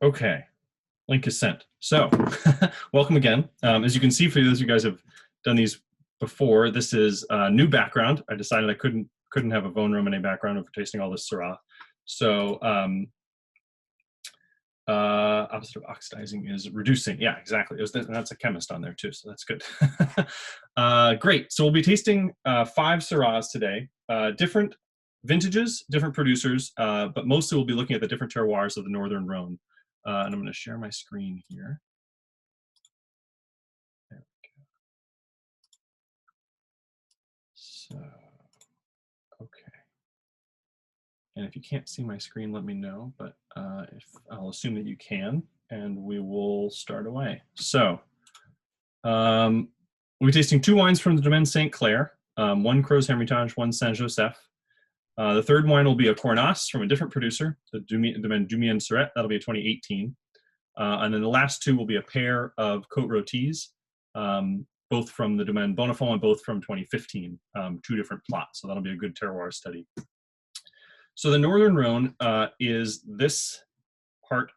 Okay, link is sent. So, welcome again. As you can see, for those of you guys have done these before, this is a new background. I decided I couldn't have a Von Romane background over tasting all this Syrah. So, opposite of oxidizing is reducing. Yeah, exactly. That's a chemist on there too, so that's good. Great. So we'll be tasting 5 Syrahs today. Different vintages, different producers, but mostly we'll be looking at the different terroirs of the Northern Rhone. And I'm going to share my screen here. There we go. So, okay. And if you can't see my screen, let me know, but if I'll assume that you can, and we will start away. So, we'll be tasting 2 wines from the Domaine Saint Clair, 1 Crozes Hermitage, 1 Saint Joseph. The third wine will be a Cornas from a different producer, the Domaine Dumien Surette. That'll be a 2018. And then the last 2 will be a pair of Côte Rôties, both from the Domaine Bonifant and both from 2015, 2 different plots. So that'll be a good terroir study. So the Northern Rhone is this part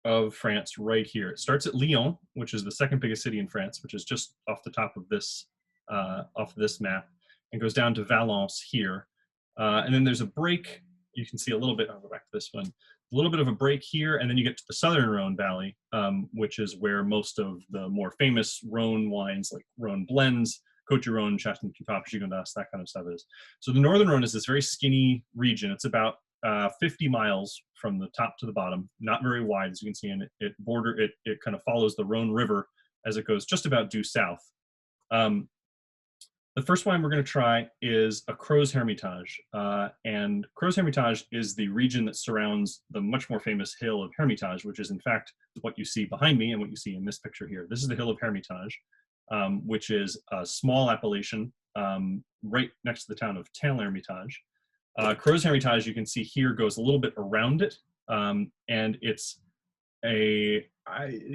of France right here. It starts at Lyon, which is the 2nd biggest city in France, which is just off the top of this map, and goes down to Valence here. And then there's a break. You can see a little bit. I'll go back to this one. A little bit of a break here, and then you get to the Southern Rhone Valley, which is where most of the more famous Rhone wines, like Rhone blends, Côte du Rhone, Châteauneuf-du-Pape, Gigondas, that kind of stuff is. So the Northern Rhone is this very skinny region. It's about 50 miles from the top to the bottom, not very wide, as you can see, and it kind of follows the Rhone River as it goes just about due south. The first wine we're going to try is a Crozes Hermitage, and Crozes Hermitage is the region that surrounds the much more famous hill of Hermitage, which is in fact what you see behind me and what you see in this picture here. This is the hill of Hermitage, which is a small appellation right next to the town of Tain-l'Hermitage. Crozes Hermitage, you can see here, goes a little bit around it, and it's the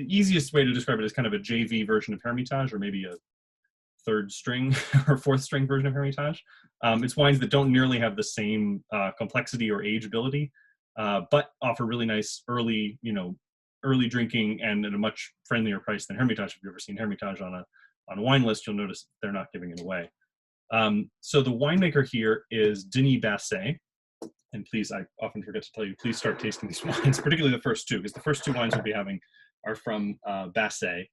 easiest way to describe it is kind of a JV version of Hermitage, or maybe a 3rd string or 4th string version of Hermitage. It's wines that don't nearly have the same complexity or ageability, but offer really nice early drinking and at a much friendlier price than Hermitage. If you've ever seen Hermitage on a wine list, you'll notice they're not giving it away. So the winemaker here is Denis Basset. And please, I often forget to tell you, please start tasting these wines, particularly the first 2, because the first 2 wines we'll be having are from Basset.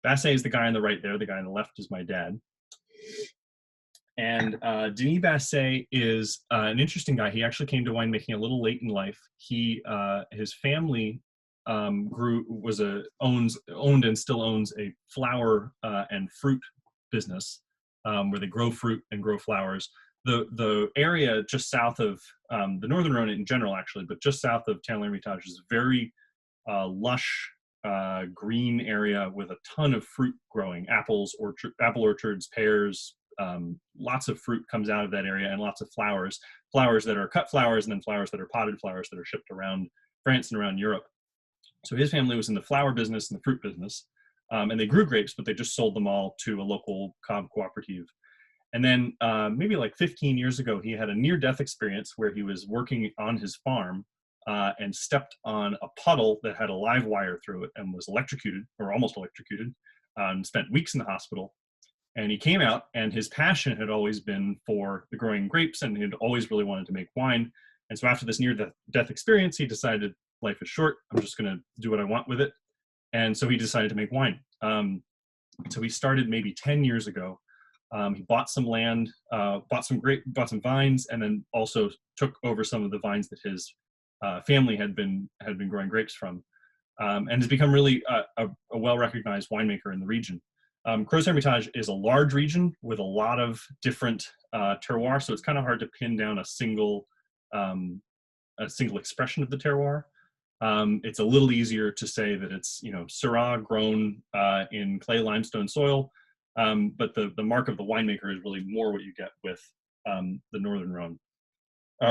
Basset is the guy on the right there. The guy on the left is my dad. And Denis Basset is an interesting guy. He actually came to winemaking a little late in life. His family owned and still owns a flower and fruit business where they grow fruit and grow flowers. The area just south of the Northern Rhone in general, actually, but just south of Tain-l'Hermitage is very lush, green area with a ton of fruit growing, apple orchards, pears, lots of fruit comes out of that area, and lots of flowers that are cut flowers, and then flowers that are potted flowers that are shipped around France and around Europe. So his family was in the flower business and the fruit business, and they grew grapes, but they just sold them all to a local cooperative. And then maybe like 15 years ago, he had a near-death experience where he was working on his farm and stepped on a puddle that had a live wire through it and was electrocuted, or almost electrocuted, and spent weeks in the hospital. And he came out, and his passion had always been for the growing grapes, and he had always really wanted to make wine. And so after this near-death experience, he decided, life is short, I'm just going to do what I want with it. And so he decided to make wine. So he started maybe 10 years ago. He bought some land, bought some vines, and then also took over some of the vines that his family had been growing grapes from, and has become really a well-recognized winemaker in the region. Crozes Hermitage is a large region with a lot of different terroirs, so it's kind of hard to pin down a single expression of the terroir. It's a little easier to say that it's Syrah grown in clay limestone soil, but the mark of the winemaker is really more what you get with the Northern Rhone,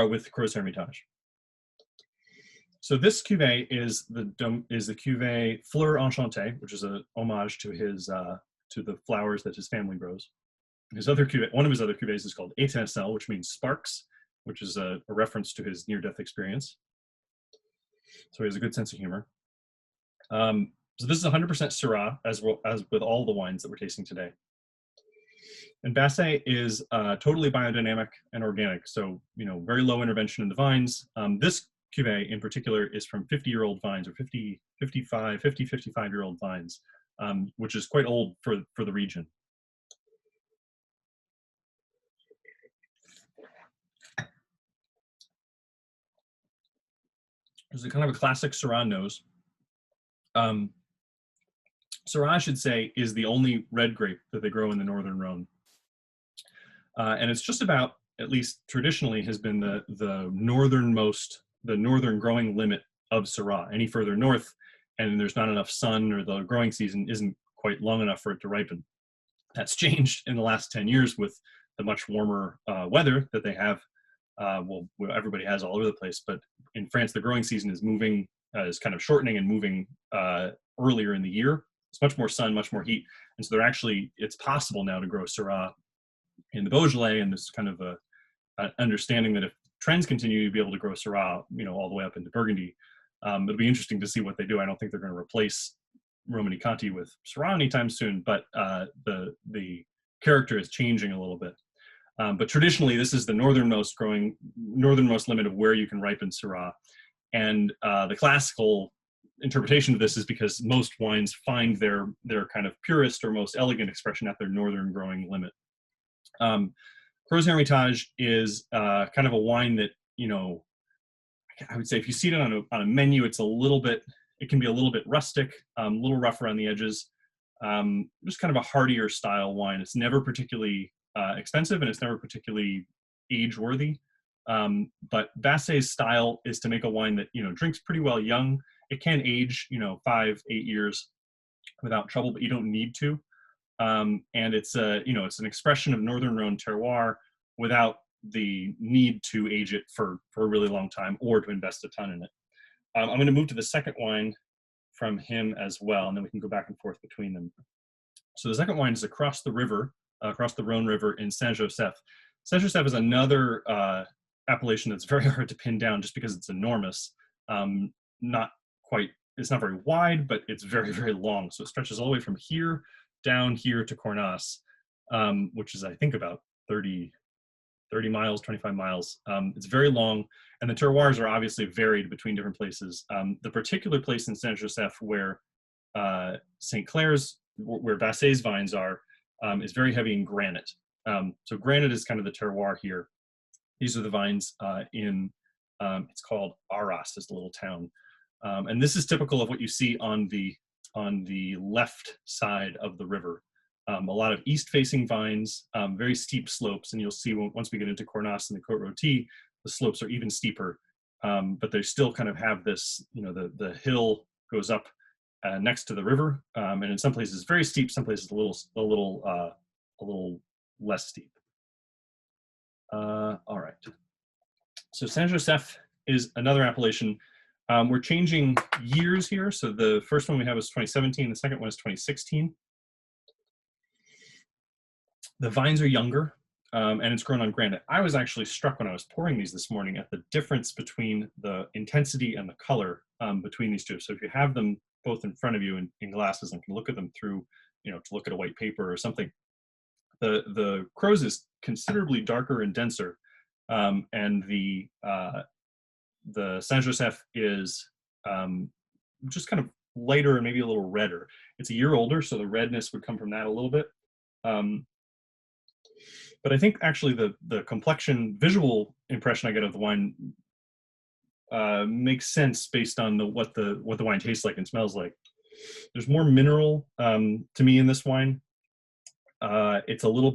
with Crozes Hermitage. So this cuvee is the cuvee Fleur Enchantée, which is a homage to his to the flowers that his family grows. One of his other cuvées is called Étincelle, which means sparks, which is a reference to his near-death experience. So he has a good sense of humor. So this is 100% Syrah, as well as with all the wines that we're tasting today. And Basset is totally biodynamic and organic, so very low intervention in the vines. This cuvee in particular is from 50-year-old vines, or 55-year-old vines, which is quite old for the region. There's a kind of a classic Syrah nose. Syrah, I should say, is the only red grape that they grow in the northern Rhone. And it's just about, at least traditionally, has been the northern growing limit of Syrah. Any further north, and there's not enough sun, or the growing season isn't quite long enough for it to ripen. That's changed in the last 10 years with the much warmer weather that they have. Well, everybody has all over the place, but in France, the growing season is moving, is kind of shortening and moving earlier in the year. It's much more sun, much more heat, and so it's possible now to grow Syrah in the Beaujolais, and there's kind of a understanding that if trends continue to be able to grow Syrah, all the way up into Burgundy, it'll be interesting to see what they do. I don't think they're going to replace Romanée-Conti with Syrah anytime soon, but the character is changing a little bit. But traditionally, this is the northernmost limit of where you can ripen Syrah. And the classical interpretation of this is because most wines find their kind of purest or most elegant expression at their northern growing limit. Gros Hermitage is kind of a wine that, I would say if you see it on a menu, it can be a little bit rustic, a little rough around the edges. Just kind of a heartier style wine. It's never particularly expensive, and it's never particularly age-worthy. But Basset's style is to make a wine that, drinks pretty well young. It can age, 5-8 years without trouble, but you don't need to. And it's it's an expression of Northern Rhone terroir without the need to age it for a really long time or to invest a ton in it. I'm going to move to the second wine from him as well, and then we can go back and forth between them. So the second wine is across the river, across the Rhone River in Saint-Joseph. Saint-Joseph is another appellation that's very hard to pin down just because it's enormous. It's not very wide, but it's very, very long. So it stretches all the way from here down here to Cornas, which is, I think, about 30 miles, 25 miles. It's very long, and the terroirs are obviously varied between different places. The particular place in Saint-Joseph where St. Clair's, where Basset's vines are, is very heavy in granite. So granite is kind of the terroir here. These are the vines it's called Arras, this little town. And this is typical of what you see on the left side of the river. A lot of east-facing vines, very steep slopes, and you'll see once we get into Cornas and the Côte Rôtie, the slopes are even steeper, but they still kind of have this, the hill goes up next to the river, and in some places very steep, some places a little less steep. All right. So Saint-Joseph is another appellation. We're changing years here. So the first one we have is 2017. The second one is 2016. The vines are younger, and it's grown on granite. I was actually struck when I was pouring these this morning at the difference between the intensity and the color between these two. So if you have them both in front of you in glasses and can look at them through, to look at a white paper or something, the Crozes is considerably darker and denser, and the Saint-Joseph is just kind of lighter and maybe a little redder. It's a year older, so the redness would come from that a little bit. But I think actually the complexion, visual impression I get of the wine makes sense based on what the wine tastes like and smells like. There's more mineral to me in this wine. It's a little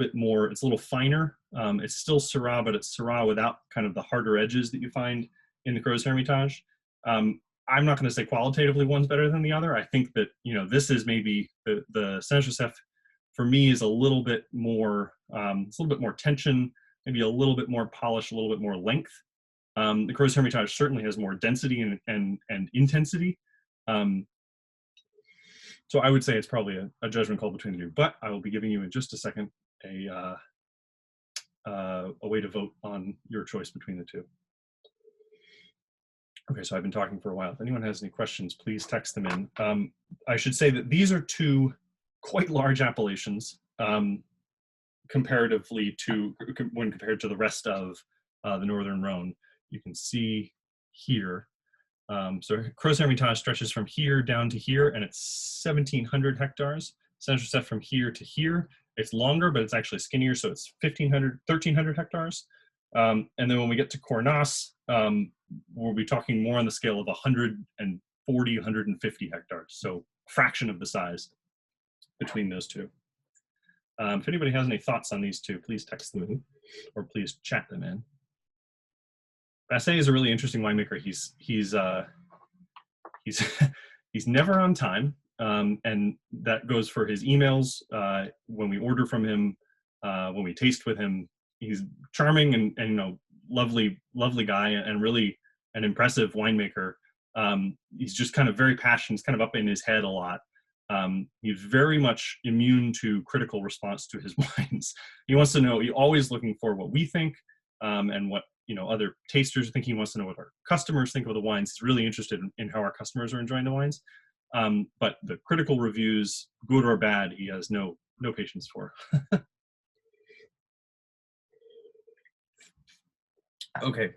finer. It's still Syrah, but it's Syrah without kind of the harder edges that you find in the Gros Hermitage. I'm not going to say qualitatively one's better than the other. I think that, this is maybe the Saint-Joseph for me is a little bit more, it's a little bit more tension, maybe a little bit more polish, a little bit more length. The Gros Hermitage certainly has more density and intensity. So I would say it's probably a judgment call between the two, but I will be giving you in just a second a way to vote on your choice between the two. Okay, so I've been talking for a while. If anyone has any questions, please text them in. I should say that these are two quite large appellations comparatively to when compared to the rest of the Northern Rhone. You can see here. So Creuse Hermitage stretches from here down to here, and it's 1,700 hectares. Saint-Joseph from here to here. It's longer, but it's actually skinnier, so it's 1,300 hectares. And then when we get to Cornas, we'll be talking more on the scale of 140, 150 hectares. So a fraction of the size between those two. If anybody has any thoughts on these two, please text them in or please chat them in. Basset is a really interesting winemaker. He's he's never on time, and that goes for his emails. When we order from him, when we taste with him, he's charming and you know, lovely guy, and really an impressive winemaker. He's just kind of very passionate. He's kind of up in his head a lot. He's very much immune to critical response to his wines. He wants to know. He's always looking for what we think, and what, you know, other tasters think. He wants to know what our customers think of the wines. He's really interested in how our customers are enjoying the wines. But the critical reviews, good or bad, he has no patience for. Okay,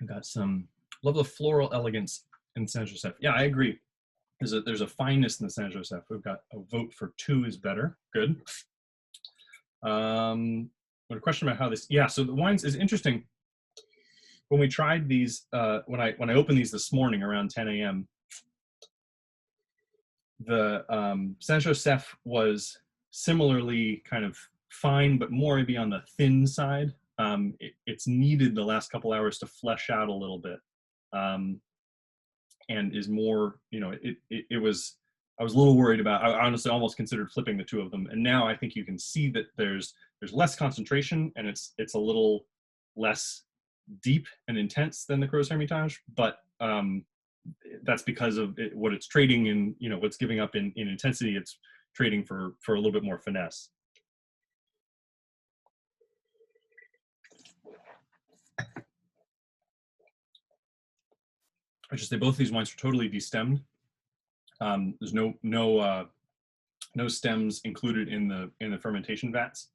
I got some love the floral elegance in Saint-Joseph. Yeah, I agree. There's a fineness in the Saint-Joseph. We've got a vote for 2 is better. Good. But a question about how this, yeah, so the wines is interesting. When we tried these, when I opened these this morning around 10 a.m., the Saint-Joseph was similarly kind of fine, but more maybe on the thin side. It's needed the last couple hours to flesh out a little bit, and is more, you know, it was, I was a little worried about, I honestly almost considered flipping the 2 of them. And now I think you can see that there's less concentration, and it's a little less deep and intense than the Creuse Hermitage, but that's because of what it's trading in, you know, what's giving up in intensity. It's trading for a little bit more finesse. I should say both of these wines are totally destemmed. There's no stems included in the fermentation vats.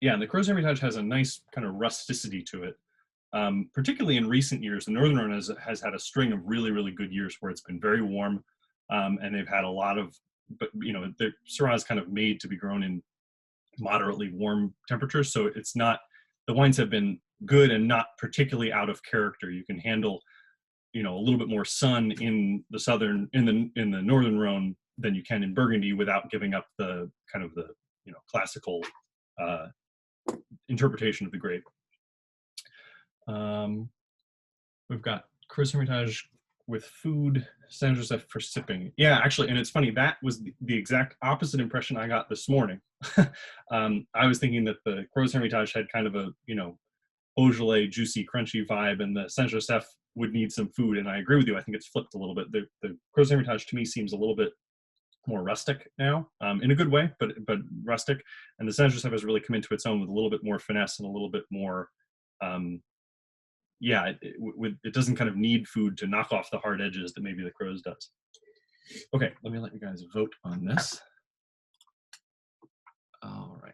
Yeah, and the Creuse Hermitage has a nice kind of rusticity to it. Particularly in recent years, the Northern Rhone has had a string of really good years where it's been very warm, and they've had a lot of, but you know, the Syrah is kind of made to be grown in moderately warm temperatures, so it's not, the wines have been good and not particularly out of character. You can handle, you know, a little bit more sun in the Northern Rhone than you can in Burgundy without giving up the kind of the, you know, classical interpretation of the grape. We've got Creuse Hermitage with food, Saint-Joseph for sipping. Yeah, actually, and it's funny, that was the exact opposite impression I got this morning. I was thinking that the Creuse Hermitage had kind of a, you know, Beaujolais, juicy, crunchy vibe, and the Saint-Joseph would need some food, and I agree with you. I think it's flipped a little bit. The Creuse Hermitage to me seems a little bit more rustic now, in a good way, but rustic. And the Saint-Joseph has really come into its own with a little bit more finesse and a little bit more, yeah, it doesn't kind of need food to knock off the hard edges that maybe the Creuse does. Okay, let me let you guys vote on this. All right.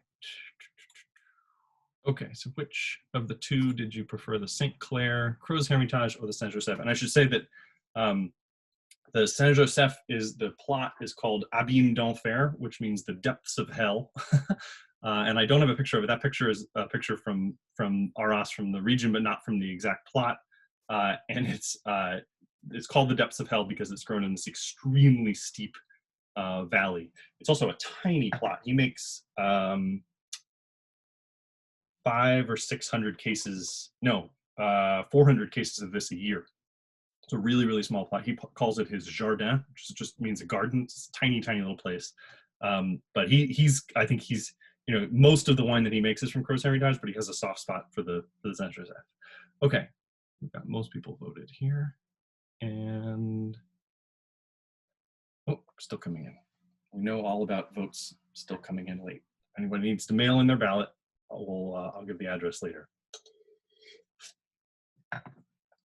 Okay, so which of the 2 did you prefer, the St. Clair, Creuse Hermitage, or the Saint-Joseph? And I should say that the Saint-Joseph the plot is called Abîme d'Enfer, which means the depths of hell. And I don't have a picture of it. That picture is a picture from Arras, from the region, but not from the exact plot. And it's called the depths of hell because it's grown in this extremely steep valley. It's also a tiny plot. He makes 500 or 600 cases, no, 400 cases of this a year. It's a really small plot. He calls it his jardin, which just means a garden. It's a tiny little place. But I think he's, you know, most of the wine that he makes is from Creuse Hermitage, but he has a soft spot for the Saint-Joseph. Okay, we've got most people voted here, and oh, still coming in. We know all about votes still coming in late. Anybody needs to mail in their ballot, I'll give the address later.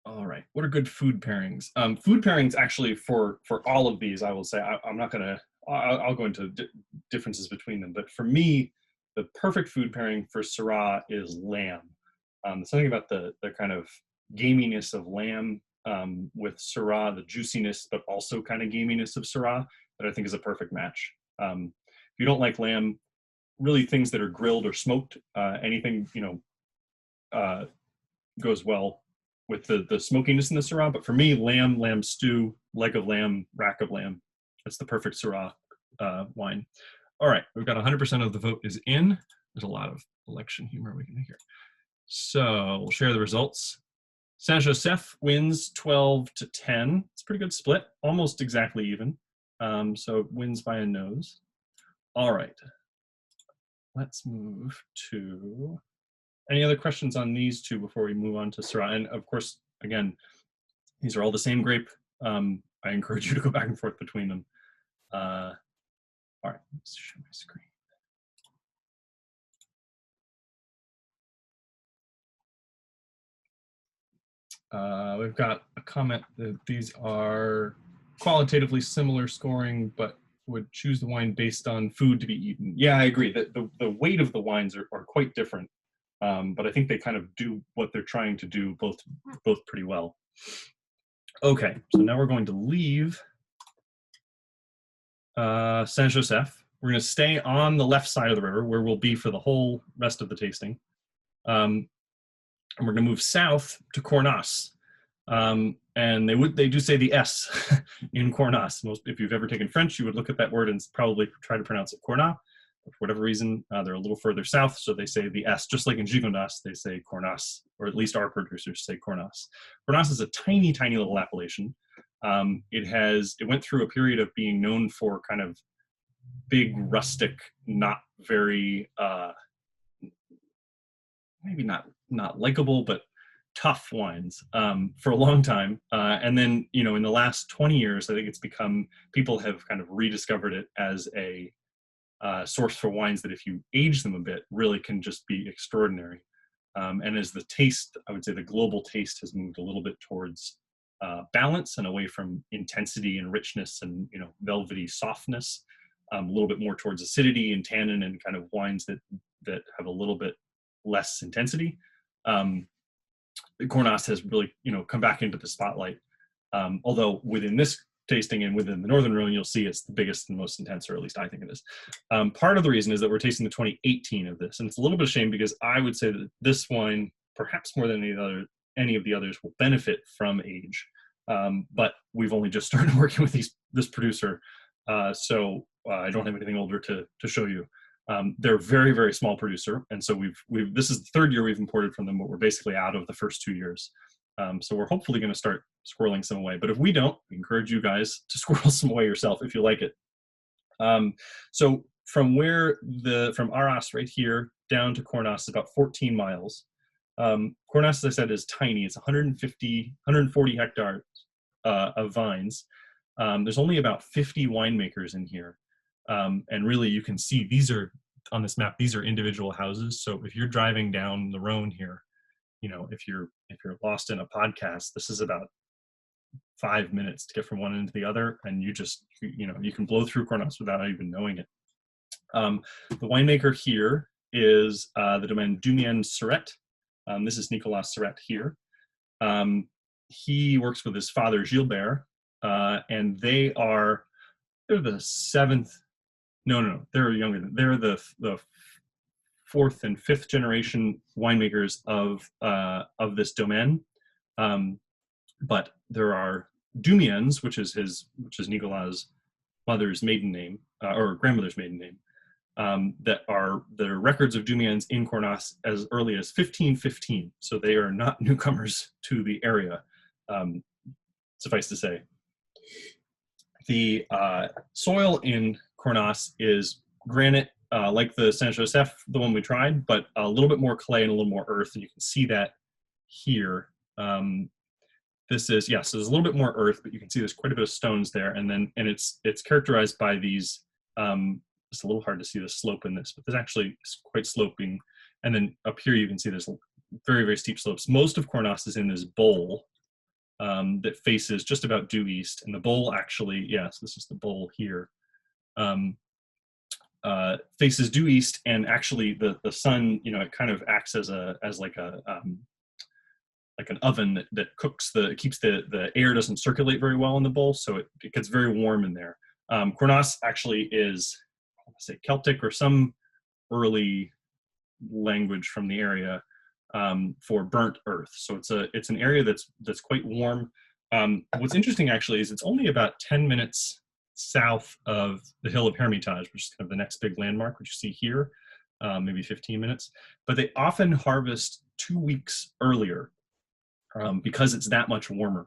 All right. What are good food pairings? Food pairings, actually, for all of these, I will say, I'm not gonna. I'll go into differences between them, but for me, the perfect food pairing for Syrah is lamb. Something about the kind of gaminess of lamb with Syrah, the juiciness, but also kind of gaminess of Syrah, that I think is a perfect match. If you don't like lamb, really things that are grilled or smoked, anything uh, goes well with the smokiness in the Syrah. But for me, lamb stew, leg of lamb, rack of lamb. That's the perfect Syrah wine. All right, we've got 100% of the vote is in. There's a lot of election humor we can hear. So we'll share the results. Saint Joseph wins 12-10. It's a pretty good split, almost exactly even. So it wins by a nose. All right, let's move to any other questions on these two before we move on to Syrah? And of course, again, these are all the same grape. I encourage you to go back and forth between them. All right, let's share my screen. We've got a comment that these are qualitatively similar scoring, but would choose the wine based on food to be eaten. Yeah, I agree that the weight of the wines are quite different. But I think they kind of do what they're trying to do both pretty well. Okay, so now we're going to leave Saint Joseph. We're going to stay on the left side of the river where we'll be for the whole rest of the tasting. And we're going to move south to Cornas. And they do say the S in Cornas. If you've ever taken French, you would look at that word and probably try to pronounce it Cornas. For whatever reason, they're a little further south, so they say the S, just like in Gigondas, they say Cornas, or at least our producers say Cornas. Cornas is a tiny, tiny little appellation. It went through a period of being known for kind of big, rustic, not very, maybe not likable, but tough wines for a long time. And then, in the last 20 years, I think people have kind of rediscovered it as a source for wines that if you age them a bit, really can just be extraordinary. And as the taste, I would say the global taste has moved a little bit towards balance and away from intensity and richness and velvety softness, a little bit more towards acidity and tannin and kind of wines that have a little bit less intensity. Cornas has really come back into the spotlight. Although within this tasting and within the Northern Rhone, you'll see it's the biggest and most intense, or at least I think it is. Part of the reason is that we're tasting the 2018 of this, and it's a little bit of a shame because I would say that this wine, perhaps more than any of the others, will benefit from age. But we've only just started working with this producer, so I don't have anything older to show you. They're a very, very small producer, and so this is the third year we've imported from them, but we're basically out of the first 2 years. So we're hopefully going to start squirreling some away. But if we don't, we encourage you guys to squirrel some away yourself if you like it. So from Arras right here down to Cornas is about 14 miles. Cornas, as I said, is tiny. It's 140 hectares of vines. There's only about 50 winemakers in here. And really you can see on this map, these are individual houses. So if you're driving down the Rhone here, if you're lost in a podcast, this is about 5 minutes to get from one end to the other, and you can blow through Cornas without even knowing it. The winemaker here is the domaine Dumien Surette. This is Nicolas Surette here. He works with his father Gilbert, and they're the seventh. No, they're younger than. They're the fourth and fifth generation winemakers of this domain. But there are Dumiens, which is Nicolas' mother's maiden name, or grandmother's maiden name, that are the records of Dumiens in Cornas as early as 1515. So they are not newcomers to the area, suffice to say. The soil in Cornas is granite, like the Saint Joseph, the one we tried, but a little bit more clay and a little more earth, and you can see that here. This is, yes, there's a little bit more earth, but you can see there's quite a bit of stones there, and it's characterized by these. It's a little hard to see the slope in this, but there's actually quite sloping, and then up here you can see there's very, very steep slopes. Most of Cornas is in this bowl, that faces just about due east, and the bowl actually, yes, this is the bowl here, faces due east, and actually the sun, it kind of acts as like an oven that cooks keeps the air doesn't circulate very well in the bowl, so it gets very warm in there. Cornas actually is, let's say, Celtic or some early language from the area, for burnt earth. So it's an area that's quite warm. What's interesting actually is it's only about 10 minutes south of the hill of Hermitage, which is kind of the next big landmark, which you see here, maybe 15 minutes. But they often harvest 2 weeks earlier, because it's that much warmer.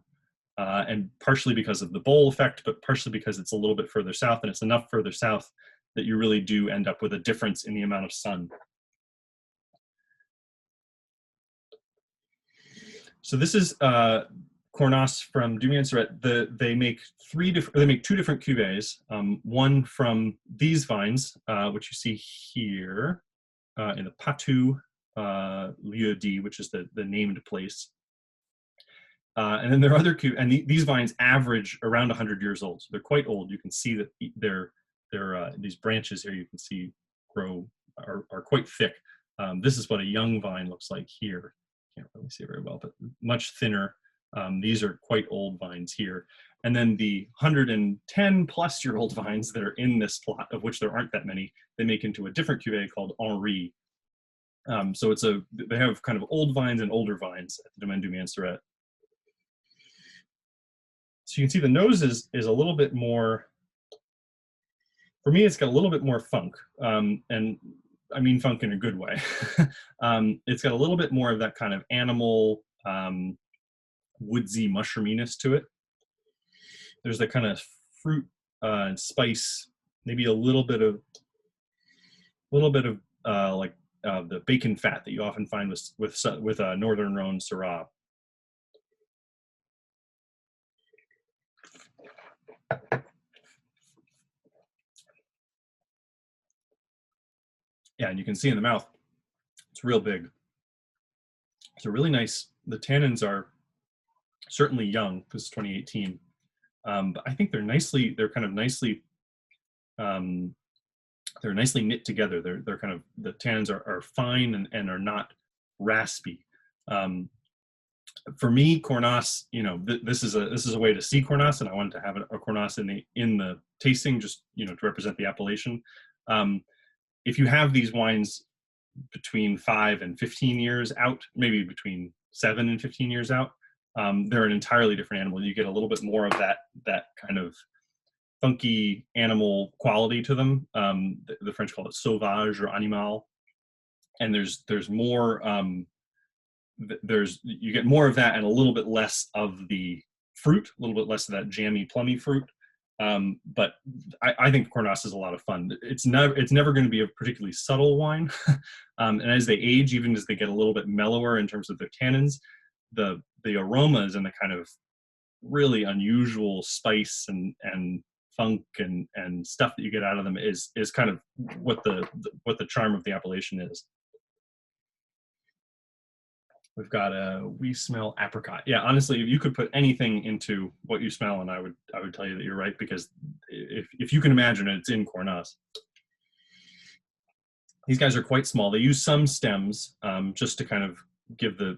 And partially because of the bowl effect, but partially because it's a little bit further south, and it's enough further south that you really do end up with a difference in the amount of sun. So this is Cornas from Dumien-Seret. They make two different cuvées. One from these vines, which you see here in the Patu Lieu D, which is the named place. And then there are other and these vines average around 100 years old, so they're quite old. You can see that these branches here, you can see are quite thick. This is what a young vine looks like here. Can't really see it very well, but much thinner. These are quite old vines here. And then the 110-plus-year-old vines that are in this plot, of which there aren't that many, they make into a different cuvée called Henri. So they have kind of old vines and older vines at the Domaine Dumien-Seret. So you can see the nose is a little bit more, for me, it's got a little bit more funk. And I mean funk in a good way. It's got a little bit more of that kind of animal, woodsy mushroominess to it. There's that kind of fruit and spice, maybe a little bit of like the bacon fat that you often find with Northern Rhone Syrah. Yeah, and you can see in the mouth, it's real big. It's a really nice, the tannins are certainly young, this is 2018, but I think they're kind of nicely, they're nicely knit together. They're kind of, the tannins are fine and are not raspy. For me, Cornas, this is a way to see Cornas, and I wanted to have a Cornas in the tasting, just to represent the appellation. If you have these wines between 5 and 15 years out, maybe between 7 and 15 years out, they're an entirely different animal. You get a little bit more of that kind of funky animal quality to them. The French call it sauvage or animal, and there's more. You get more of that and a little bit less of the fruit, a little bit less of that jammy, plummy fruit. But I think Cornas is a lot of fun. It's never going to be a particularly subtle wine. And as they age, even as they get a little bit mellower in terms of their tannins, the aromas and the kind of really unusual spice and funk and stuff that you get out of them is kind of what the charm of the appellation is. We've got we smell apricot. Yeah, honestly, you could put anything into what you smell, and I would tell you that you're right, because if you can imagine it, it's in Cornas. These guys are quite small. They use some stems just to kind of give the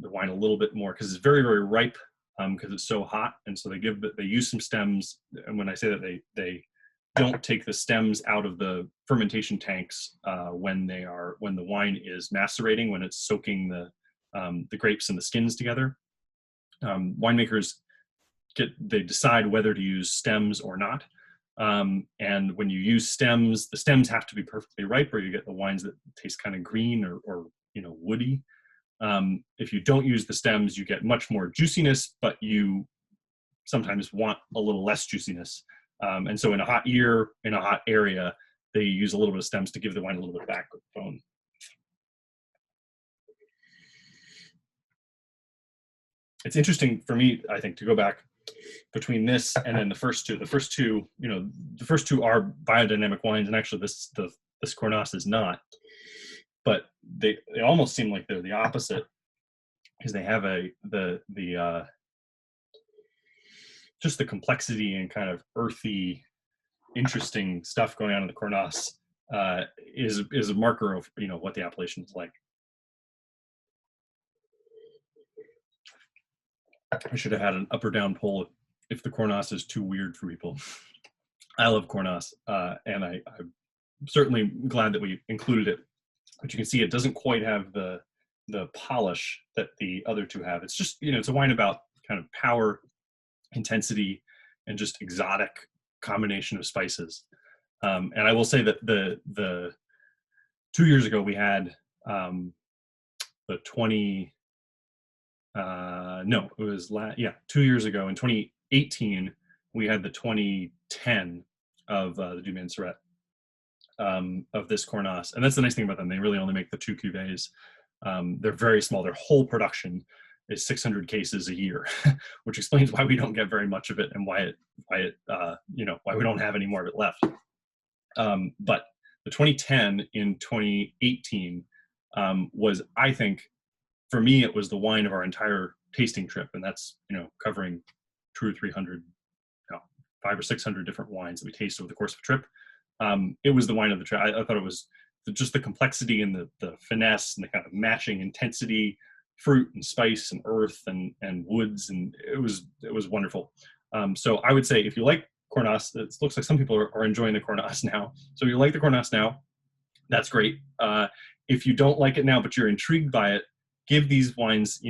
wine a little bit more, because it's very, very ripe, because it's so hot, and so they use some stems. And when I say that, they don't take the stems out of the fermentation tanks when the wine is macerating, when it's soaking the grapes and the skins together. Winemakers decide whether to use stems or not. And when you use stems, the stems have to be perfectly ripe, or you get the wines that taste kind of green or woody. If you don't use the stems, you get much more juiciness, but you sometimes want a little less juiciness. And so in a hot year, in a hot area, they use a little bit of stems to give the wine a little bit of backbone. It's interesting for me, I think, to go back between this and then the first two. The first two are biodynamic wines, and actually this Cornas is not. But they almost seem like they're the opposite, because they have the just the complexity and kind of earthy, interesting stuff going on in the Cornas is a marker of what the appellation is like. I should have had an up or down poll if the Cornas is too weird for people. I love Cornas, and I'm certainly glad that we included it. But you can see it doesn't quite have the polish that the other two have. It's just, it's a wine about kind of power, intensity, and just exotic combination of spices. And I will say that the 2 years ago we had the 2 years ago in 2018 we had the 2010 of the Domaine Surette of this Cornas, and that's the nice thing about them. They really only make the 2 cuvées. They're very small. Their whole production is 600 cases a year, which explains why we don't get very much of it and why we don't have any more of it left. But the 2010 in 2018 was, I think, for me, it was the wine of our entire tasting trip, and that's covering 200 or 300, 500 or 600 different wines that we tasted over the course of a trip. It was the wine of the trip. I thought it was just the complexity and the finesse and the kind of matching intensity, fruit and spice and earth and woods, and it was wonderful. So I would say if you like Cornas, it looks like some people are enjoying the Cornas now. So if you like the Cornas now, that's great. If you don't like it now but you're intrigued by it, give these wines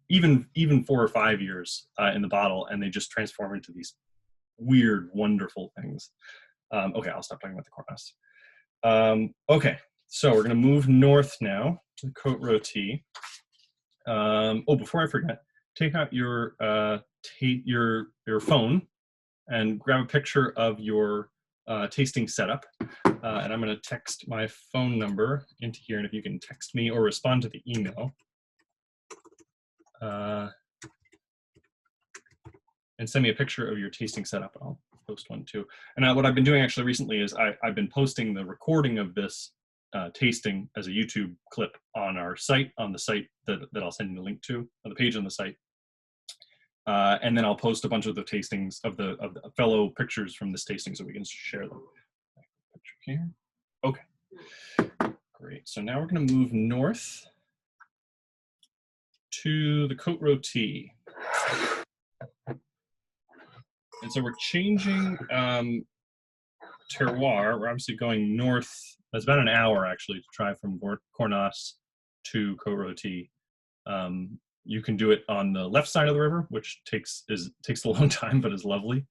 even 4 or 5 years in the bottle, and they just transform into these weird, wonderful things. Okay, I'll stop talking about the Cornas. Okay, so we're going to move north now to the Côte Rôtie. Before I forget, take out your phone and grab a picture of your tasting setup. And I'm going to text my phone number into here, and if you can text me or respond to the email. And send me a picture of your tasting setup. I'll post one too. And what I've been doing actually recently is I've been posting the recording of this tasting as a YouTube clip on our site, on the site that I'll send you the link to, on the page on the site. And then I'll post a bunch of the tastings of the fellow pictures from this tasting so we can share them. Picture here. Okay, great. So now we're going to move north to the Côte Rôtie. And so we're changing terroir. We're obviously going north. That's about an hour actually to drive from Cornas to Côte Rôtie. You can do it on the left side of the river, which takes a long time, but is lovely.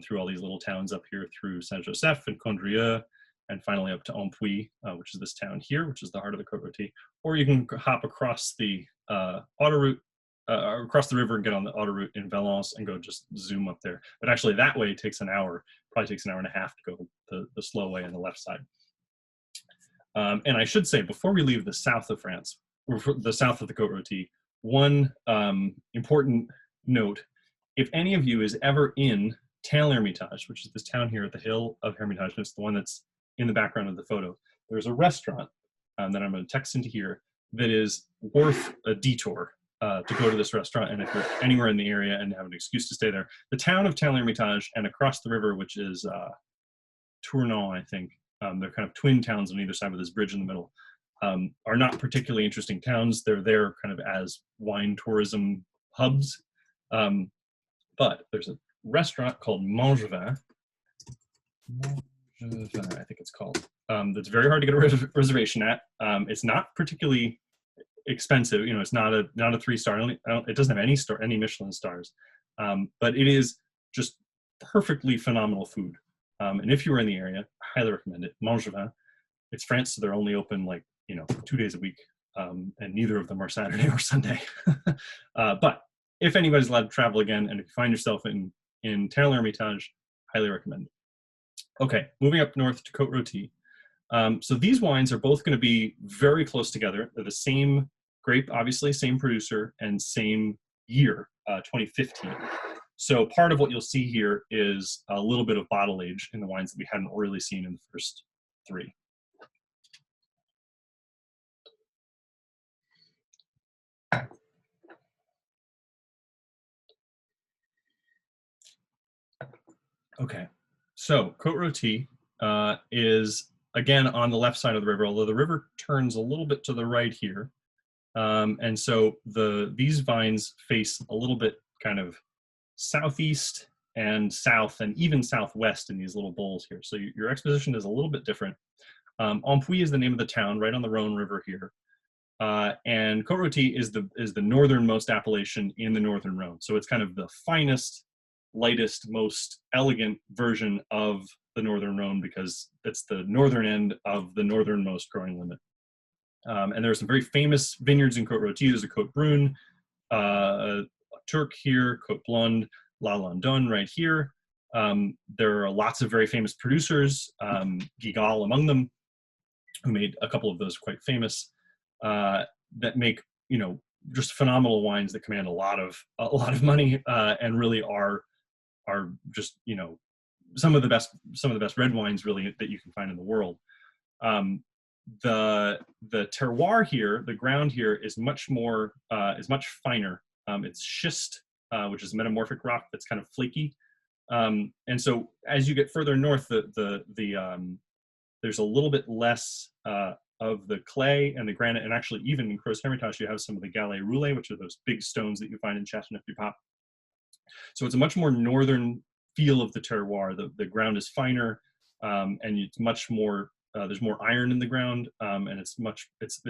Through all these little towns up here, through Saint Josef and Condrieu, and finally up to Ampuis, which is this town here, which is the heart of the Côte Rôtie. Or you can hop across the autoroute, across the river and get on the autoroute in Valence and go just zoom up there. But actually that way takes an hour, probably takes an hour and a half to go the slow way on the left side. And I should say, before we leave the south of France, or the south of the Côte Rôtie, one important note: if any of you is ever in Tain-l'Hermitage, which is this town here at the hill of Hermitage, and it's the one that's in the background of the photo, there's a restaurant that I'm going to text into here that is worth a detour to go to this restaurant. And if you're anywhere in the area and have an excuse to stay there, the town of Tain-l'Hermitage and across the river, which is Tournon, I think, they're kind of twin towns on either side with this bridge in the middle, are not particularly interesting towns. They're there kind of as wine tourism hubs. But there's a restaurant called Mangevin, I think it's called, that's very hard to get a reservation at. It's not particularly expensive. It's not a 3-star. It doesn't have any Michelin stars, but it is just perfectly phenomenal food. And if you were in the area, I highly recommend it. Mangevin. It's France, so they're only open 2 days a week, and neither of them are Saturday or Sunday. But if anybody's allowed to travel again, and if you find yourself in Tain-l'Hermitage, highly recommend it. Okay, moving up north to Côte Rôtie. So these wines are both going to be very close together. They're the same grape, obviously, same producer, and same year, 2015. So part of what you'll see here is a little bit of bottle age in the wines that we hadn't really seen in the first 3. Okay, so Côte Rôtie is again on the left side of the river, although the river turns a little bit to the right here. And so these vines face a little bit kind of southeast and south and even southwest in these little bowls here. So your exposition is a little bit different. Ampuy is the name of the town right on the Rhone River here. And Côte Rôtie is the northernmost appellation in the northern Rhone. So it's kind of the finest, lightest, most elegant version of the northern Rhone because it's the northern end of the northernmost growing limit. And there are some very famous vineyards in Côte Rôtie. There's a Côte Brune, Turc here, Côte Blonde, La Landonne right here. There are lots of very famous producers, Gigal among them, who made a couple of those quite famous, that make, you know, just phenomenal wines that command a lot of money, and really are just, you know, some of the best red wines really that you can find in the world. The terroir here, the ground here is much finer. It's schist, which is metamorphic rock that's kind of flaky. And so as you get further north, there's a little bit less of the clay and the granite, and actually even in Creuse Hermitage you have some of the galets roulés, which are those big stones that you find in Châteauneuf-du-Pape. So it's a much more northern feel of the terroir. The ground is finer, and it's much more. There's more iron in the ground, and it's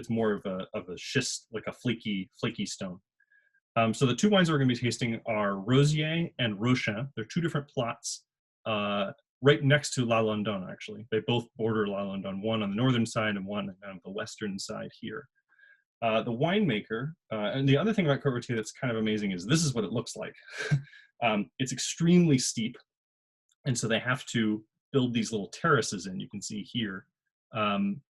more of a schist, like a flaky stone. So the two wines we're going to be tasting are Rosier and Rochin. They're two different plots, right next to La Landonne, actually. They both border La Landonne, one on the northern side and one on the western side here. The winemaker, and the other thing about Côte Rôtie that's kind of amazing is this is what it looks like. It's extremely steep, and so they have to build these little terraces in. You can see here, and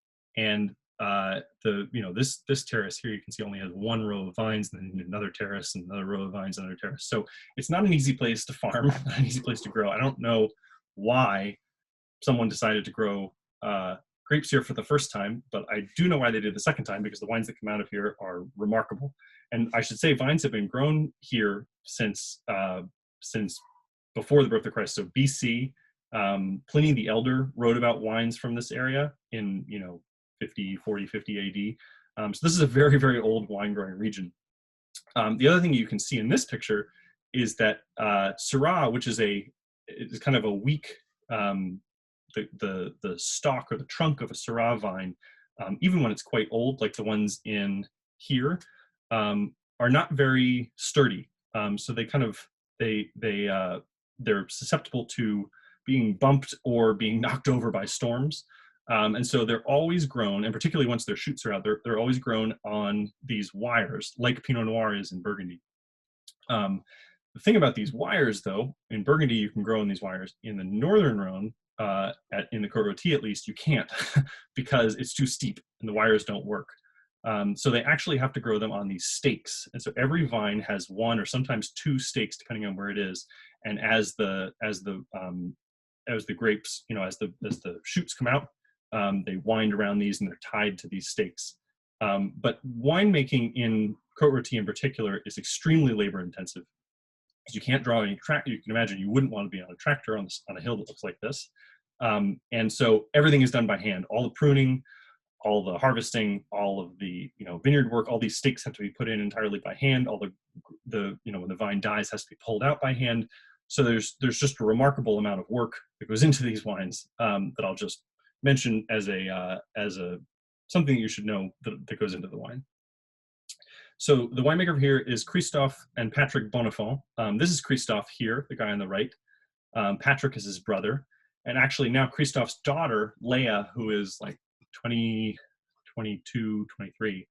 this terrace here you can see only has one row of vines, and then another terrace, and another row of vines, another terrace. So it's not an easy place to farm, not an easy place to grow. I don't know why someone decided to grow grapes here for the first time, but I do know why they did the second time, because the wines that come out of here are remarkable. And I should say vines have been grown here since before the birth of Christ. So BC, Pliny the Elder wrote about wines from this area in 50 AD. So this is a very, very old wine growing region. The other thing you can see in this picture is that Syrah, which is kind of a weak, the stalk or the trunk of a Syrah vine, even when it's quite old, like the ones in here, are not very sturdy. So they kind of they're susceptible to being bumped or being knocked over by storms. And so they're always grown, and particularly once their shoots are out, they're always grown on these wires, like Pinot Noir is in Burgundy. The thing about these wires, though, in Burgundy you can grow in these wires. In the northern Rhone, in the Côte Rôtie at least, you can't because it's too steep and the wires don't work. So they actually have to grow them on these stakes. And so every vine has one or sometimes two stakes, depending on where it is. And as the grapes, as the shoots come out, they wind around these and they're tied to these stakes. But winemaking in Côte Rôtie in particular is extremely labor intensive. You can't draw any tractor. You can imagine you wouldn't want to be on a tractor on a hill that looks like this. And so everything is done by hand. All the pruning, all the harvesting, all of the vineyard work, all these stakes have to be put in entirely by hand. All the when the vine dies has to be pulled out by hand. So there's just a remarkable amount of work that goes into these wines, that I'll just mention as something that you should know that goes into the wine. So the winemaker here is Christophe and Patrick Bonifant. This is Christophe here, the guy on the right. Patrick is his brother. And actually now Christophe's daughter, Leah, who is like 20, 22, 23,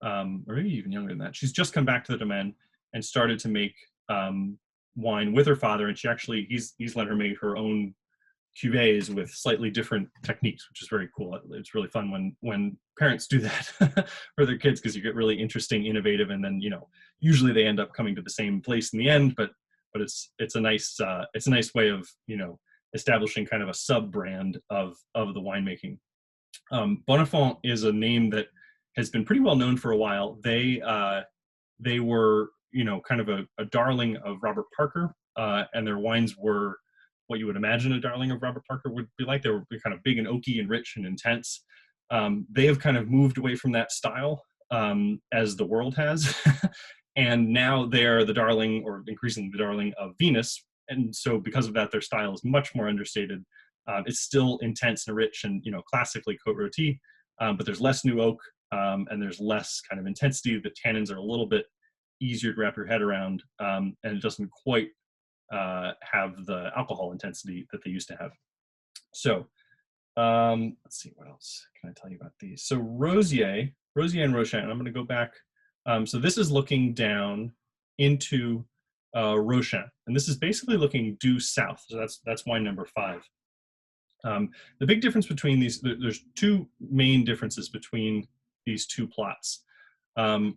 or maybe even younger than that. She's just come back to the domain and started to make wine with her father. And he's let her make her own cuvées with slightly different techniques, which is very cool. It's really fun when parents do that for their kids, because you get really interesting, innovative, and then usually they end up coming to the same place in the end. But it's a nice way of establishing kind of a sub brand of the winemaking. Bonifant is a name that has been pretty well known for a while. They were kind of a darling of Robert Parker, and their wines were what you would imagine a Darling of Robert Parker would be like. They were kind of big and oaky and rich and intense. They have kind of moved away from that style as the world has. And now they're the darling, or increasingly the darling, of Venus. And so because of that, their style is much more understated. It's still intense and rich and, classically Côte Rôtie, but there's less new oak, and there's less kind of intensity. The tannins are a little bit easier to wrap your head around, and it doesn't quite have the alcohol intensity that they used to have. So let's see, what else can I tell you about these? So Rosier and Rochin, I'm going to go back. So this is looking down into Rochin, and this is basically looking due south. So that's wine number 5. The big difference between these, there's two main differences between these two plots. The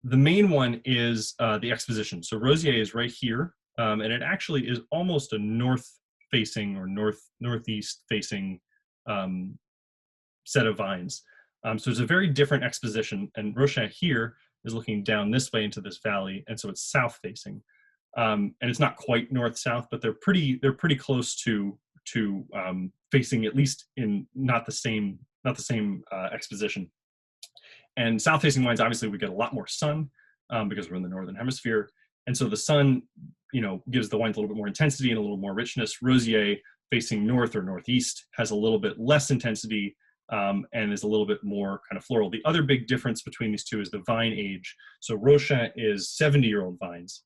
main one is the exposition. So Rosier is right here, and it actually is almost a north-facing or northeast-facing set of vines. So it's a very different exposition, and Rochin here is looking down this way into this valley, and so it's south-facing. And it's not quite north-south, but they're pretty close to facing, at least in not the same exposition. And south-facing wines, obviously, we get a lot more sun because we're in the northern hemisphere, and so the sun, gives the wines a little bit more intensity and a little more richness. Rosier, facing north or northeast, has a little bit less intensity and is a little bit more kind of floral. The other big difference between these two is the vine age. So Rochin is 70-year-old vines,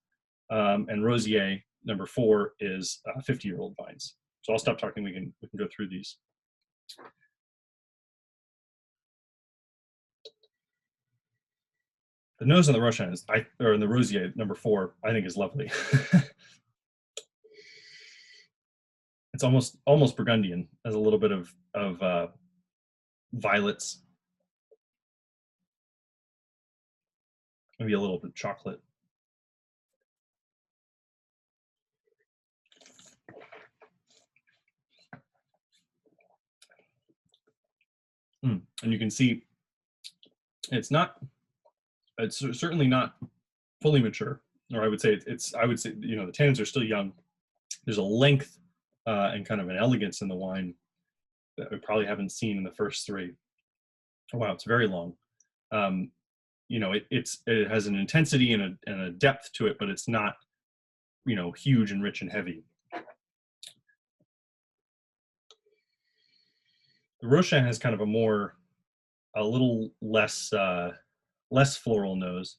and Rosier, number 4, is 50-year-old vines. So I'll stop talking. We can go through these. The nose on the Rochin or in the Rosier, number 4, I think is lovely. It's almost Burgundian. Has a little bit of violets, maybe a little bit chocolate. And you can see it's certainly not fully mature, or I would say the tannins are still young. There's a length and kind of an elegance in the wine that we probably haven't seen in the first 3. Oh, wow, it's very long. It has an intensity and a depth to it, but it's not, huge and rich and heavy. The Rochin has kind of a little less floral nose,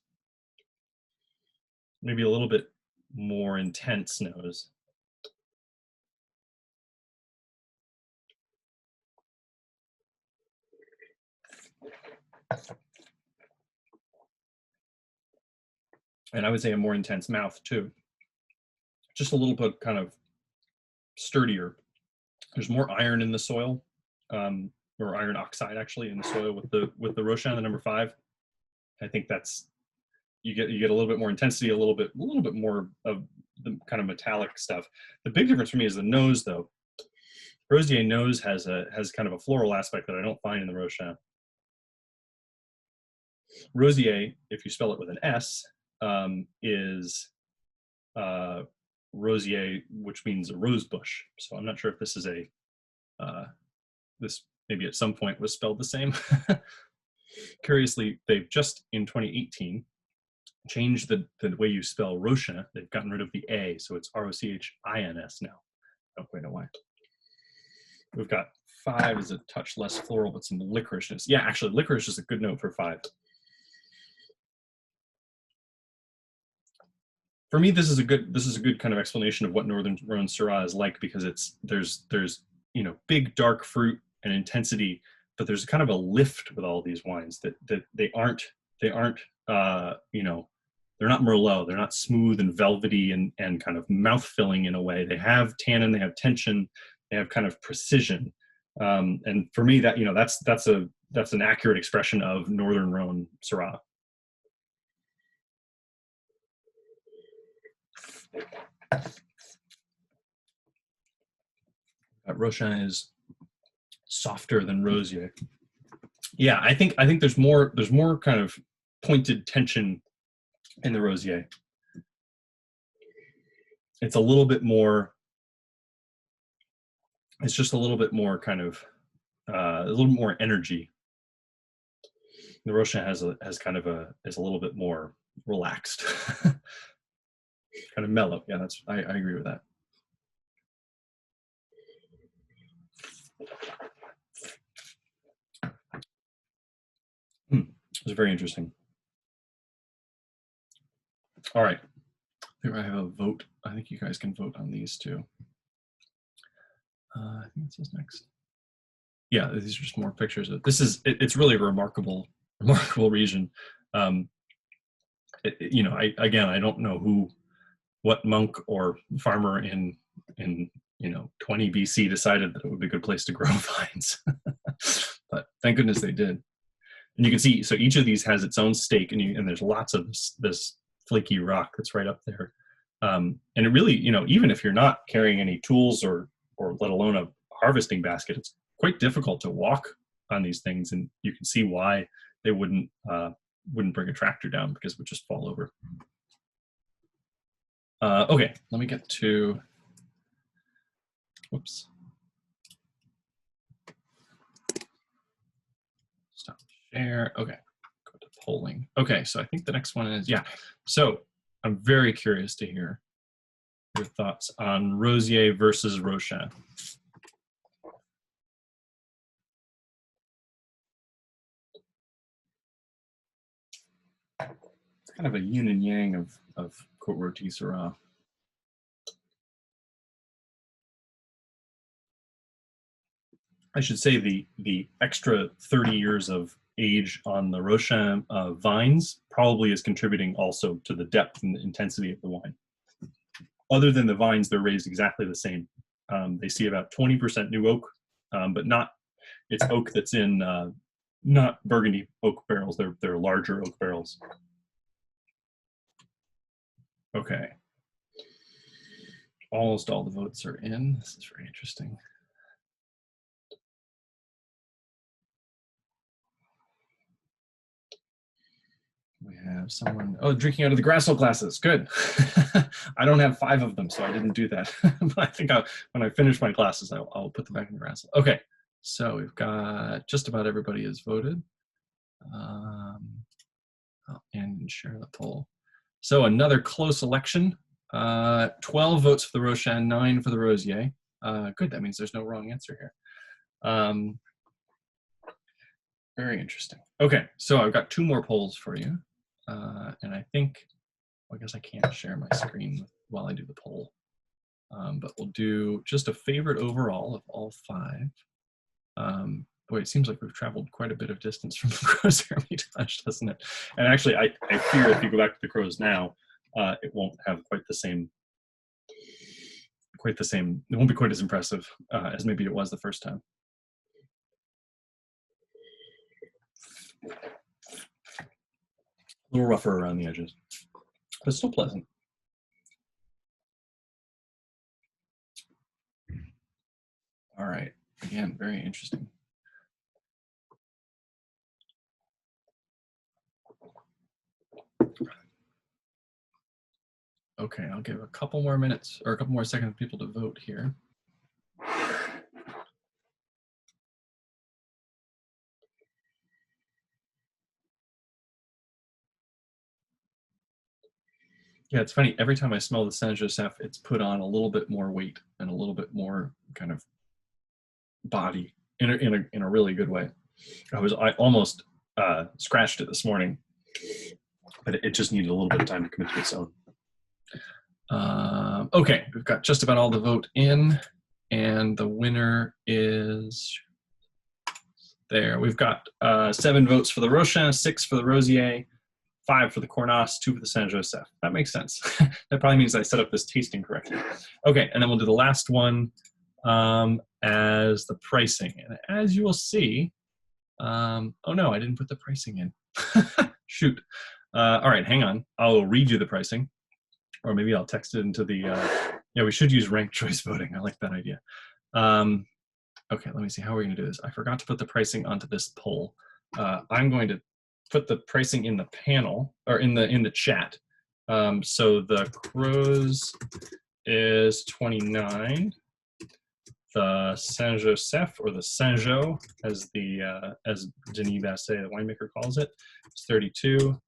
maybe a little bit more intense nose. And I would say a more intense mouth too. Just a little bit kind of sturdier. There's more iron in the soil, or iron oxide actually in the soil with the Rochin, the number 5. I think that's you get a little bit more intensity, a little bit more of the kind of metallic stuff. The big difference for me is the nose, though. Rosier nose has kind of a floral aspect that I don't find in the Rochin. Rosier, if you spell it with an S, is Rosier, which means a rose bush. So I'm not sure if this is this maybe at some point was spelled the same. Curiously, they've just in 2018 changed the way you spell Rochin. They've gotten rid of the A, so it's Rochins now. I don't quite know why. We've got 5 is a touch less floral, but some licoricheness. Yeah, actually, licorice is a good note for 5. For me, this is a good kind of explanation of what Northern Rhone Syrah is like, because there's big dark fruit and intensity, but there's kind of a lift with all these wines that they aren't they're not Merlot. They're not smooth and velvety and kind of mouth filling in a way. They have tannin, they have tension, they have kind of precision. And for me, that's an accurate expression of Northern Rhone Syrah. Rochin is softer than Rosier. Yeah, I think there's more kind of pointed tension in the Rosier. It's a little bit more It's just a little bit more kind of a little more energy. The Roshan has kind of is a little bit more relaxed, kind of mellow. Yeah, I agree with that. It was very interesting. All right, here I have a vote. I think you guys can vote on these too. I think it says next. Yeah, these are just more pictures. It's really a remarkable region. You know, I don't know what monk or farmer in 20 BC decided that it would be a good place to grow vines, but thank goodness they did. And you can see, so each of these has its own stake, and there's lots of this flaky rock that's right up there. And it really, even if you're not carrying any tools or let alone a harvesting basket, it's quite difficult to walk on these things, and you can see why they wouldn't bring a tractor down, because it would just fall over. Okay, let me get to, whoops. Stop share, okay, go to polling. Okay, so I think the next one is, yeah. So I'm very curious to hear your thoughts on Rosier versus Roshan. It's kind of a yin and yang of Côte Rôtie Syrah. I should say the extra 30 years of age on the Roshan vines probably is contributing also to the depth and the intensity of the wine. Other than the vines, they're raised exactly the same. They see about 20% new oak, but it's oak that's in not Burgundy oak barrels. They're larger oak barrels. Okay. Almost all the votes are in. This is very interesting. We have someone, drinking out of the Grassel glasses. Good. I don't have 5 of them, so I didn't do that. But I think when I finish my glasses, I'll put them back in the Grassel. Okay, so we've got just about everybody has voted. I'll end and share the poll. So another close election. 12 votes for the Roshan, 9 for the Rosier. Good, that means there's no wrong answer here. Very interesting. Okay, so I've got 2 more polls for you. And I think, I guess I can't share my screen while I do the poll. But we'll do just a favorite overall of all 5. Boy, it seems like we've traveled quite a bit of distance from the Crow's Hermitage, doesn't it? And actually, I fear if you go back to the Crows now, it won't have quite the same, it won't be quite as impressive as maybe it was the first time. A little rougher around the edges, but still pleasant. All right, again, very interesting. Okay, I'll give a couple more minutes or a couple more seconds for people to vote here. Yeah, it's funny. Every time I smell the Saint Joseph, it's put on a little bit more weight and a little bit more kind of body in a really good way. I almost scratched it this morning, but it just needed a little bit of time to come into its own. Okay, we've got just about all the vote in, and the winner is there. We've got 7 votes for the Roshan, 6 for the Rosier, 5 for the Cornas, 2 for the Saint Joseph. That makes sense. That probably means I set up this tasting correctly. Okay, and then we'll do the last one as the pricing. And as you will see, oh no, I didn't put the pricing in. Shoot. All right, hang on. I'll read you the pricing, or maybe I'll text it into the, yeah, we should use ranked choice voting. I like that idea. Okay, let me see. How are we gonna do this? I forgot to put the pricing onto this poll. I'm going to put the pricing in the panel, or in the chat. So the Crows is 29, the Saint Joseph, or the Saint Jo, as Denis Basset, the winemaker, calls it, is 32.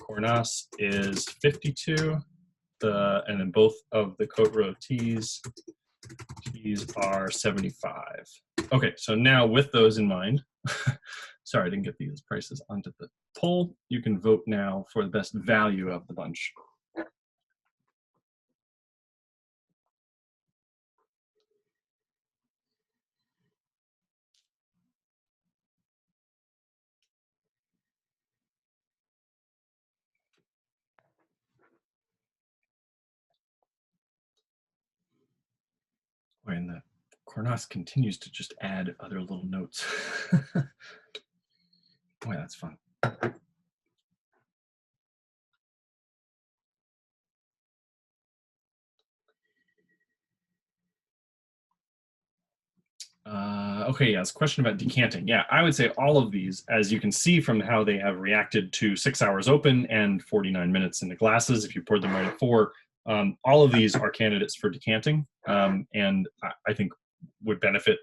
Cornas is 52. And then both of the Côte Rôties are 75. Okay, so now with those in mind, sorry, I didn't get these prices onto the poll. You can vote now for the best value of the bunch. And the Cornas continues to just add other little notes. Boy, that's fun. Okay, yes, question about decanting. Yeah, I would say all of these, as you can see from how they have reacted to 6 hours open and 49 minutes in the glasses, if you poured them right at 4, all of these are candidates for decanting, and I think would benefit,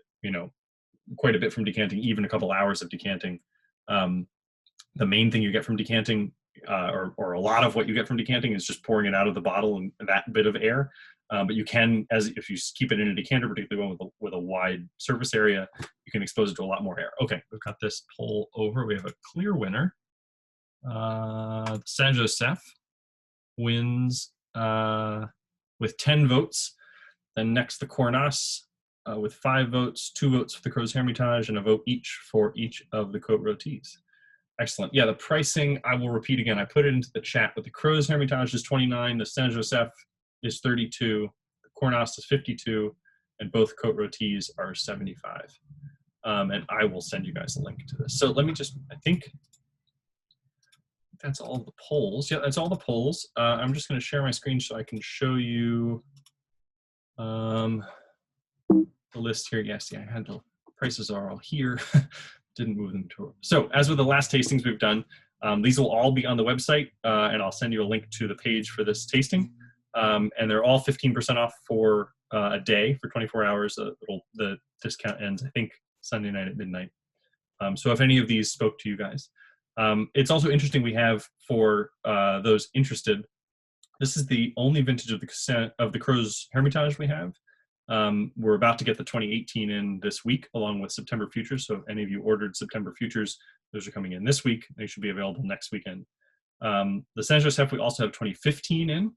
quite a bit from decanting, even a couple hours of decanting. The main thing you get from decanting, or a lot of what you get from decanting, is just pouring it out of the bottle and that bit of air. But you can, if you keep it in a decanter, particularly one with a wide surface area, you can expose it to a lot more air. Okay, we've got this poll over. We have a clear winner. Saint Joseph wins with 10 votes. Then next, the Cornas with 5 votes, 2 votes for the Crozes Hermitage, and a vote each for each of the Côte Rôties. Excellent. Yeah, the pricing, I will repeat again. I put it into the chat, but the Crozes Hermitage is 29, the Saint Joseph is 32, the Cornas is 52, and both Côte Rôties are 75. And I will send you guys a link to this. So let me just, I think that's all the polls. Yeah, that's all the polls. I'm just going to share my screen so I can show you the list here. Yes, yeah, I had the prices are all here. Didn't move them to. So as with the last tastings we've done, these will all be on the website, and I'll send you a link to the page for this tasting. And they're all 15% off for a day, for 24 hours. The discount ends, I think, Sunday night at midnight. So if any of these spoke to you guys. It's also interesting, we have, for those interested, this is the only vintage of the Crozes Hermitage we have. We're about to get the 2018 in this week, along with September futures. So if any of you ordered September futures, those are coming in this week. They should be available next weekend. The Saint Joseph, we also have 2015 in,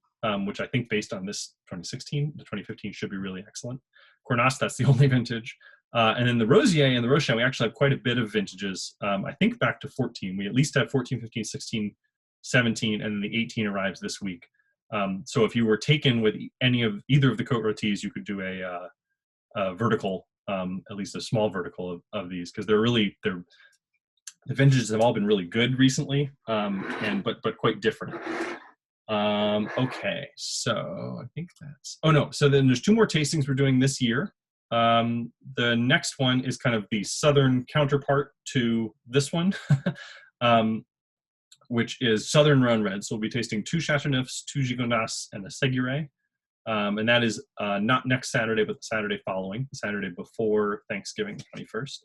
which I think, based on this 2016, the 2015 should be really excellent. Cornas, that's the only vintage. And then the Rosier and the Rochin, we actually have quite a bit of vintages. I think back to 14. We at least have 14, 15, 16, 17, and then the 18 arrives this week. So if you were taken with either of the Côte Rôties, you could do a vertical, at least a small vertical of these, because the vintages have all been really good recently, but quite different. Okay, so I think that's. Oh no, so then there's 2 more tastings we're doing this year. The next one is kind of the southern counterpart to this one. Which is Southern Rhone Red. So we'll be tasting 2 Chateauneufs, 2 Gigondas, and a Séguret. And that is not next Saturday, but the Saturday following, the Saturday before Thanksgiving, the 21st.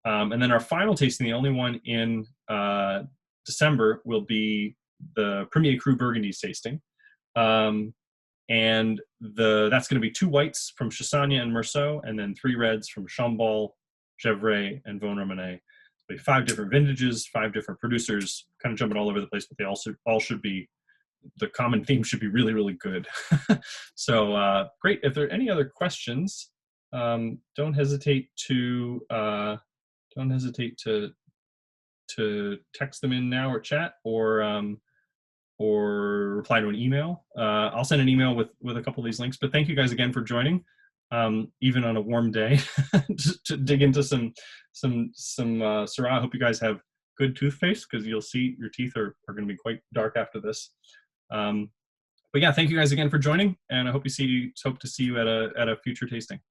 And then our final tasting, the only one in December, will be the Premier Cru Burgundy tasting. And that's going to be 2 whites from Chassagne and Meursault, and then 3 reds from Chambol, Gevrey, and Vosne Romanée. 5 different vintages, 5 different producers, kind of jumping all over the place, but they all should be, the common theme should be really, really good. So great. If there are any other questions, don't hesitate to text them in now, or chat, or reply to an email. I'll send an email with a couple of these links. But thank you guys again for joining. Even on a warm day, to dig into some Syrah. I hope you guys have good toothpaste, because you'll see your teeth are going to be quite dark after this. But yeah, thank you guys again for joining, and I hope to see you at a future tasting.